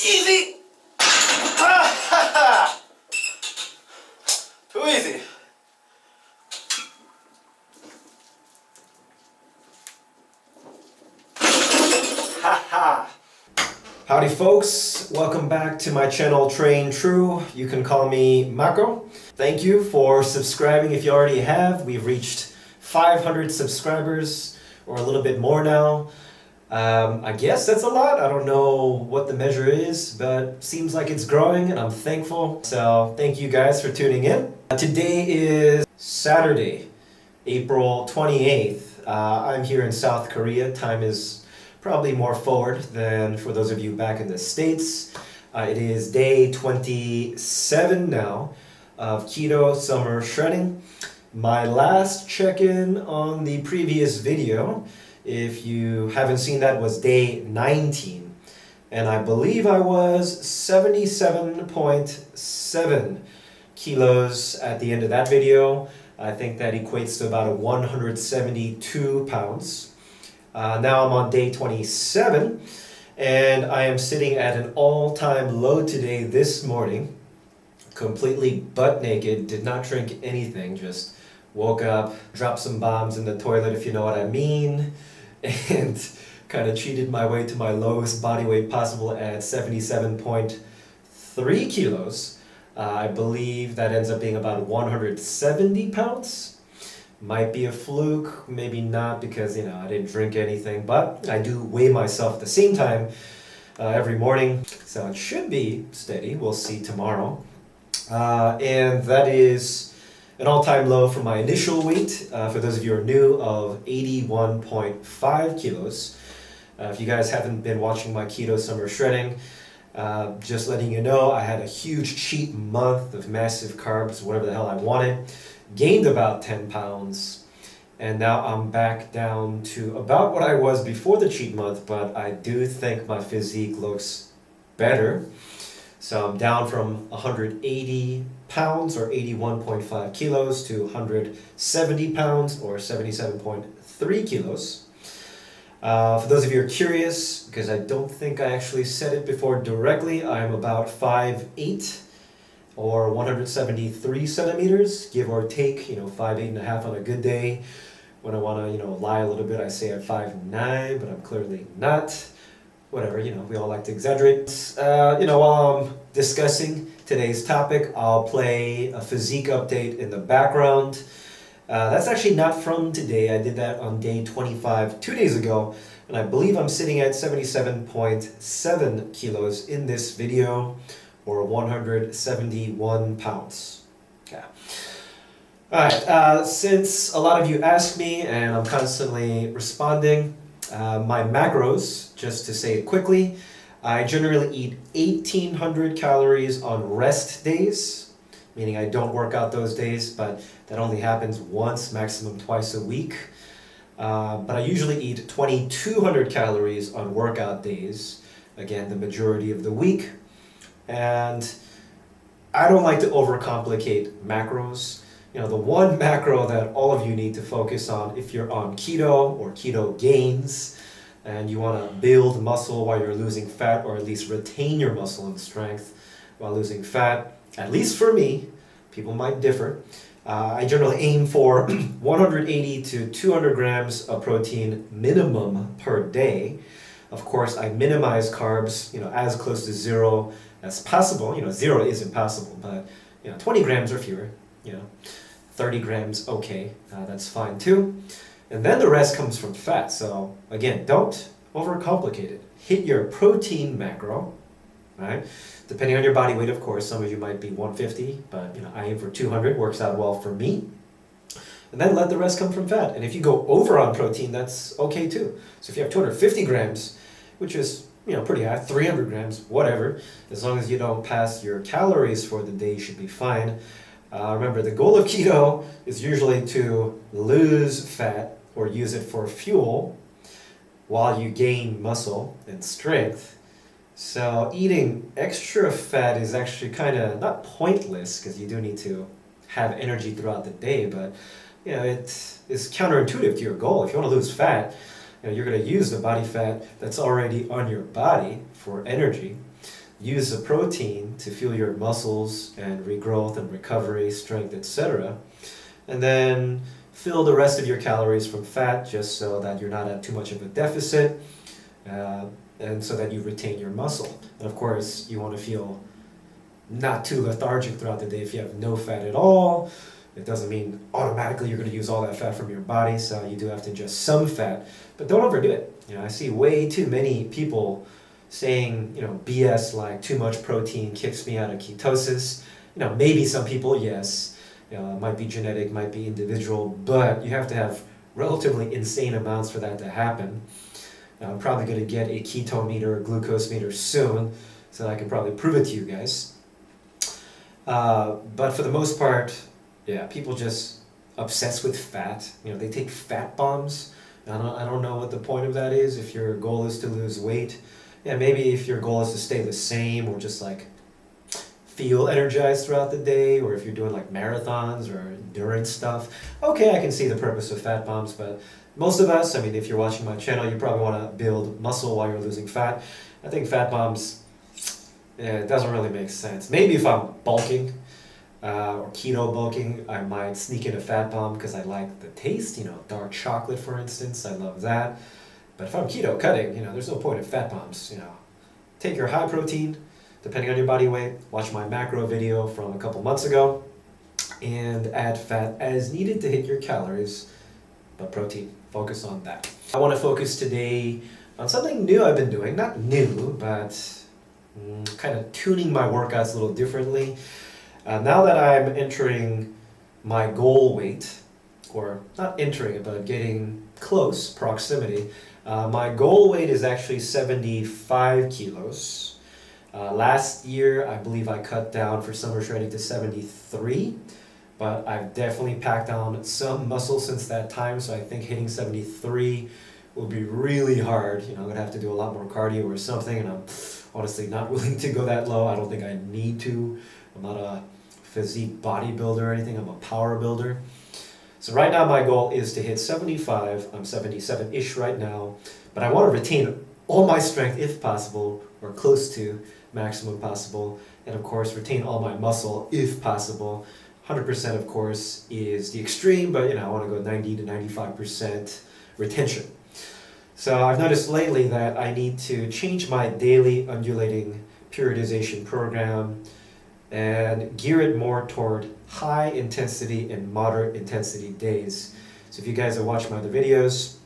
Easy! Ah, ha, ha. Too easy. Ha ha! Howdy folks, welcome back to my channel Train True. You can call me Mako. Thank you for subscribing if you already have. We've reached 500 subscribers, or a little bit more now. I guess that's a lot. I don't know what the measure is, but seems like it's growing and I'm thankful. So thank you guys for tuning in. Today is Saturday, April 28th. I'm here in South Korea. Time is probably more forward than for those of you back in the States. It is day 27 now of Keto Summer Shredding. My last check-in on the previous video, if you haven't seen that, was day 19. And I believe I was 77.7 kilos at the end of that video. I think that equates to about 172 pounds. Now I'm on day 27, and I am sitting at an all-time low today this morning. Completely butt naked, did not drink anything, just woke up, dropped some bombs in the toilet, if you know what I mean, and kind of cheated my way to my lowest body weight possible at 77.3 kilos. I believe that ends up being about 170 pounds. Might be a fluke, maybe not, because I didn't drink anything, but I do weigh myself at the same time every morning, so it should be steady. We'll see tomorrow. And that is an all-time low for my initial weight, for those of you who are new, of 81.5 kilos. If you guys haven't been watching my Keto Summer Shredding, just letting you know, I had a huge cheat month of massive carbs, whatever the hell I wanted. Gained about 10 pounds, and now I'm back down to about what I was before the cheat month, but I do think my physique looks better. So I'm down from 180 pounds or 81.5 kilos to 170 pounds or 77.3 kilos. For those of you who are curious, because I don't think I actually said it before directly, I'm about 5'8", or 173 centimeters, give or take, 5'8.5" on a good day. When I want to, lie a little bit, I say I'm 5'9", but I'm clearly not. Whatever, we all like to exaggerate. While I'm discussing today's topic, I'll play a physique update in the background. That's actually not from today. I did that on day 25, 2 days ago, and I believe I'm sitting at 77.7 kilos in this video, or 171 pounds. Yeah. Alright, since a lot of you ask me and I'm constantly responding, my macros, just to say it quickly, I generally eat 1,800 calories on rest days, meaning I don't work out those days, but that only happens once, maximum twice a week. But I usually eat 2,200 calories on workout days, again, the majority of the week. And I don't like to overcomplicate macros. The one macro that all of you need to focus on if you're on keto or keto gains and you want to build muscle while you're losing fat, or at least retain your muscle and strength while losing fat, at least for me, people might differ. I generally aim for 180 to 200 grams of protein minimum per day. Of course, I minimize carbs, as close to zero as possible. Zero is impossible, but 20 grams or fewer. 30 grams, okay, that's fine too. And then the rest comes from fat. So again, don't overcomplicate it. Hit your protein macro, right? Depending on your body weight, of course. Some of you might be 150, but I aim for 200. Works out well for me. And then let the rest come from fat. And if you go over on protein, that's okay too. So if you have 250 grams, which is pretty high, 300 grams, whatever, as long as you don't pass your calories for the day, you should be fine. Remember, the goal of keto is usually to lose fat or use it for fuel while you gain muscle and strength. So eating extra fat is actually kind of not pointless, because you do need to have energy throughout the day, but it is counterintuitive to your goal. If you want to lose fat, you're going to use the body fat that's already on your body for energy. use the protein to fuel your muscles and regrowth and recovery, strength, etc. And then fill the rest of your calories from fat just so that you're not at too much of a deficit and so that you retain your muscle. And of course, you want to feel not too lethargic throughout the day. If you have no fat at all, it doesn't mean automatically you're going to use all that fat from your body, so you do have to ingest some fat, but don't overdo it. I see way too many people saying, BS like too much protein kicks me out of ketosis. Maybe some people, yes, it might be genetic, might be individual, but you have to have relatively insane amounts for that to happen. I'm probably going to get a keto meter or glucose meter soon, so that I can probably prove it to you guys. But for the most part, people just obsessed with fat. They take fat bombs. I don't know what the point of that is. If your goal is to lose weight, maybe if your goal is to stay the same or just like feel energized throughout the day, or if you're doing like marathons or endurance stuff, okay, I can see the purpose of fat bombs. But most of us, if you're watching my channel, you probably want to build muscle while you're losing fat. I think fat bombs, it doesn't really make sense. Maybe if I'm bulking or keto bulking, I might sneak in a fat bomb because I like the taste, dark chocolate for instance, I love that. But if I'm keto cutting, there's no point in fat bombs. Take your high protein, depending on your body weight, watch my macro video from a couple months ago, and add fat as needed to hit your calories, but protein, focus on that. I want to focus today on something new I've been doing, not new, but kind of tuning my workouts a little differently. Now that I'm entering my goal weight, or not entering it, but getting close, proximity, my goal weight is actually 75 kilos. Last year, I believe I cut down for summer training to 73, but I've definitely packed on some muscle since that time, so I think hitting 73 will be really hard. I'm going to have to do a lot more cardio or something, and I'm honestly not willing to go that low. I don't think I need to. I'm not a physique bodybuilder or anything. I'm a power builder. So right now my goal is to hit 75. I'm 77-ish right now, but I want to retain all my strength if possible, or close to maximum possible, and of course retain all my muscle if possible. 100% of course is the extreme, but I want to go 90 to 95% retention. So I've noticed lately that I need to change my daily undulating periodization program and gear it more toward high intensity and moderate intensity days. So if you guys have watched my other videos,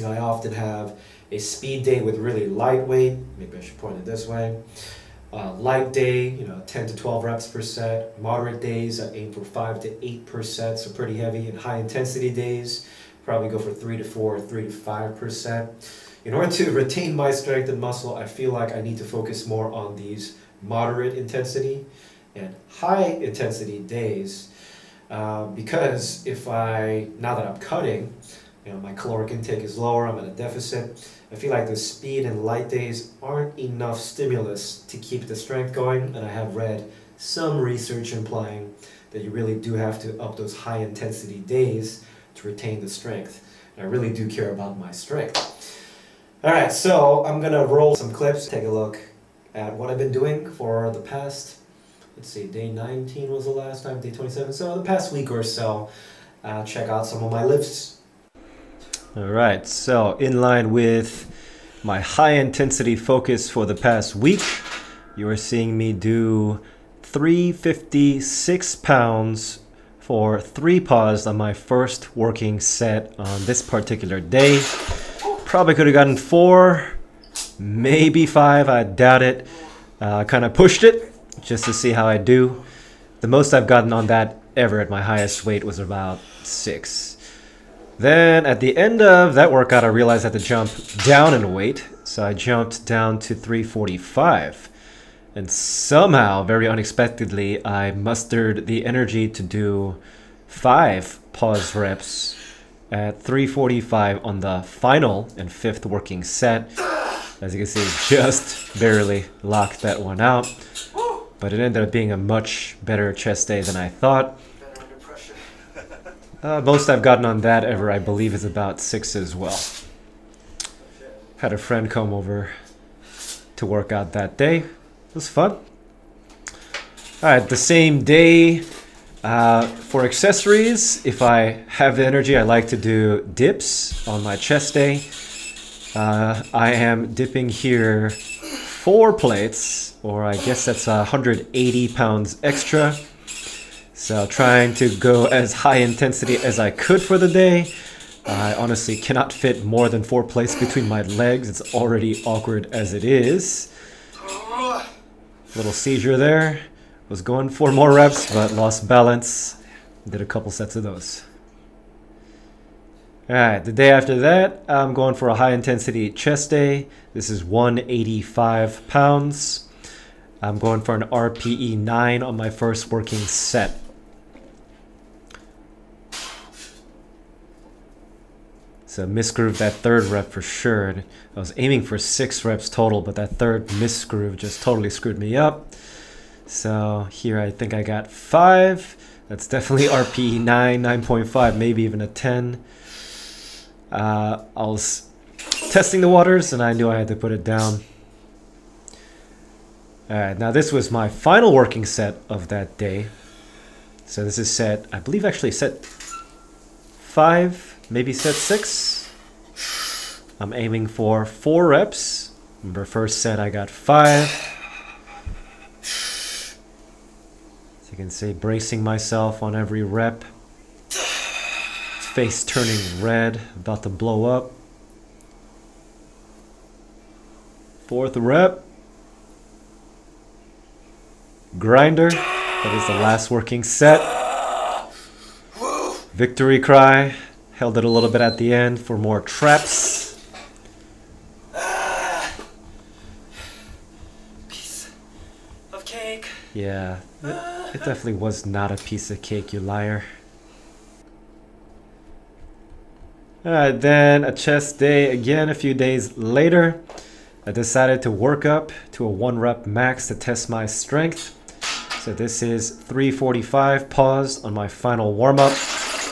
I often have a speed day with really light weight, maybe I should point it this way. Light day, 10 to 12 reps per set. Moderate days, I aim for 5 to 8%, so pretty heavy. And high intensity days, probably go for 3 to 4, 3 to 5%. In order to retain my strength and muscle, I feel like I need to focus more on these moderate intensity and high intensity days, because now that I'm cutting, my caloric intake is lower, I'm at a deficit, I feel like the speed and light days aren't enough stimulus to keep the strength going, and I have read some research implying that you really do have to up those high intensity days to retain the strength. And I really do care about my strength. Alright, so I'm gonna roll some clips, take a look at what I've been doing for the past, let's see, day 19 was the last time, day 27, so the past week or so. Check out some of my lifts. Alright, so in line with my high intensity focus for the past week, you are seeing me do 356 pounds for 3 paws on my first working set on this particular day. Probably could have gotten 4, maybe 5, I doubt it. Kind of pushed it just to see how I do. The most I've gotten on that ever at my highest weight was about 6. Then at the end of that workout, I realized I had to jump down in weight, so I jumped down to 345. And somehow, very unexpectedly, I mustered the energy to do 5 pause reps at 345 on the final and 5th working set. As you can see, just barely locked that one out. But it ended up being a much better chest day than I thought. Most I've gotten on that ever, I believe, is about 6 as well. Had a friend come over to work out that day. It was fun. All right, the same day. For accessories, if I have the energy, I like to do dips on my chest day. I am dipping here 4 plates, or I guess that's 180 pounds extra. So trying to go as high intensity as I could for the day. I honestly cannot fit more than 4 plates between my legs. It's already awkward as it is. Little seizure there. Was going for more reps, but lost balance. Did a couple sets of those. Alright, the day after that, I'm going for a high intensity chest day. This is 185 pounds. I'm going for an RPE 9 on my first working set. So misgroove that third rep for sure. I was aiming for 6 reps total, but that third misgroove just totally screwed me up. So here I think I got 5. That's definitely RPE 9, 9.5, maybe even a 10. I was testing the waters and I knew I had to put it down. Alright, now this was my final working set of that day. So this is set, I believe actually set 5, maybe set 6. I'm aiming for 4 reps. Remember, first set I got 5. You can see bracing myself on every rep. Face turning red, about to blow up. 4th rep. Grinder. That is the last working set. Victory cry. Held it a little bit at the end for more traps. Piece of cake. Yeah. It definitely was not a piece of cake, you liar. Alright, then a chest day again a few days later. I decided to work up to a 1 rep max to test my strength. So this is 345, paused on my final warm up.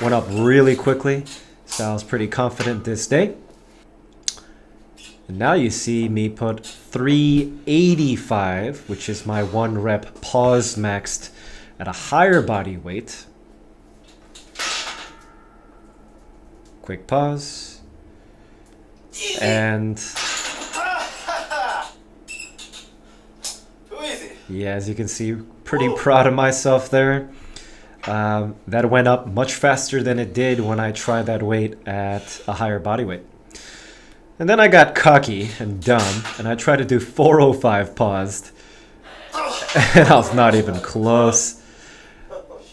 Went up really quickly, so I was pretty confident this day. And now you see me put 385, which is my 1 rep pause maxed at a higher body weight. Quick pause. And yeah, as you can see, pretty proud of myself there. That went up much faster than it did when I tried that weight at a higher body weight. And then I got cocky and dumb, and I tried to do 405 paused. And I was not even close.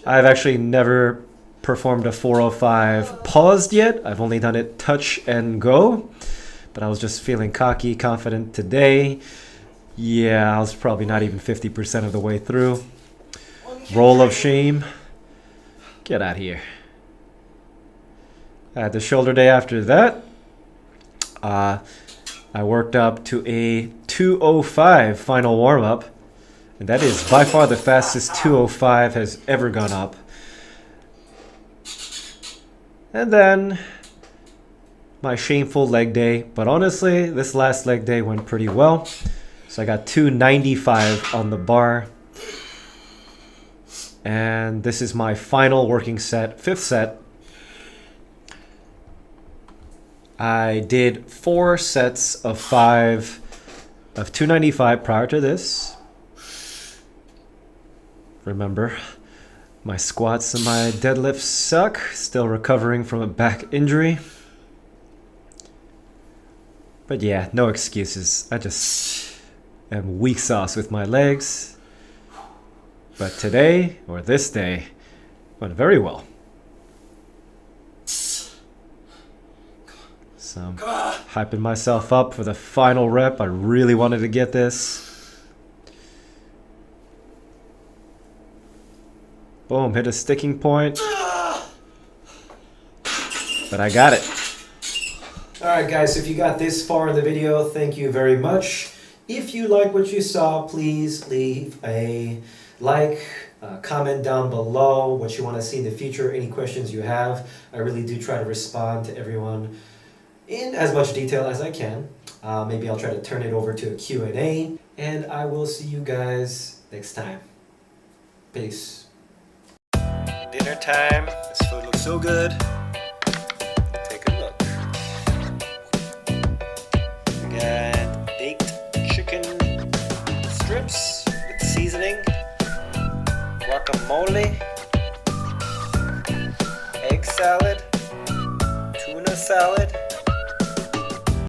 I've actually never performed a 405 paused yet. I've only done it touch and go. But I was just feeling cocky, confident today. Yeah, I was probably not even 50% of the way through. Roll of shame. Get out of here. The shoulder day after that, I worked up to a 205 final warm-up. And that is by far the fastest 205 has ever gone up. And then my shameful leg day. But honestly, this last leg day went pretty well. So I got 295 on the bar. And this is my final working set, 5th set. I did 4 sets of 5 of 295 prior to this. Remember, my squats and my deadlifts suck. Still recovering from a back injury. But yeah, no excuses. I just am weak sauce with my legs. But today, or this day, went very well. So I'm hyping myself up for the final rep. I really wanted to get this. Boom, hit a sticking point. But I got it. Alright guys, if you got this far in the video, thank you very much. If you like what you saw, please leave a like, comment down below what you want to see in the future, any questions you have. I really do try to respond to everyone in as much detail as I can. Maybe I'll try to turn it over to a Q&A, and I will see you guys next time. Peace. Dinner time. This food looks so good. Take a look. We got baked chicken strips with seasoning, guacamole, egg salad, tuna salad,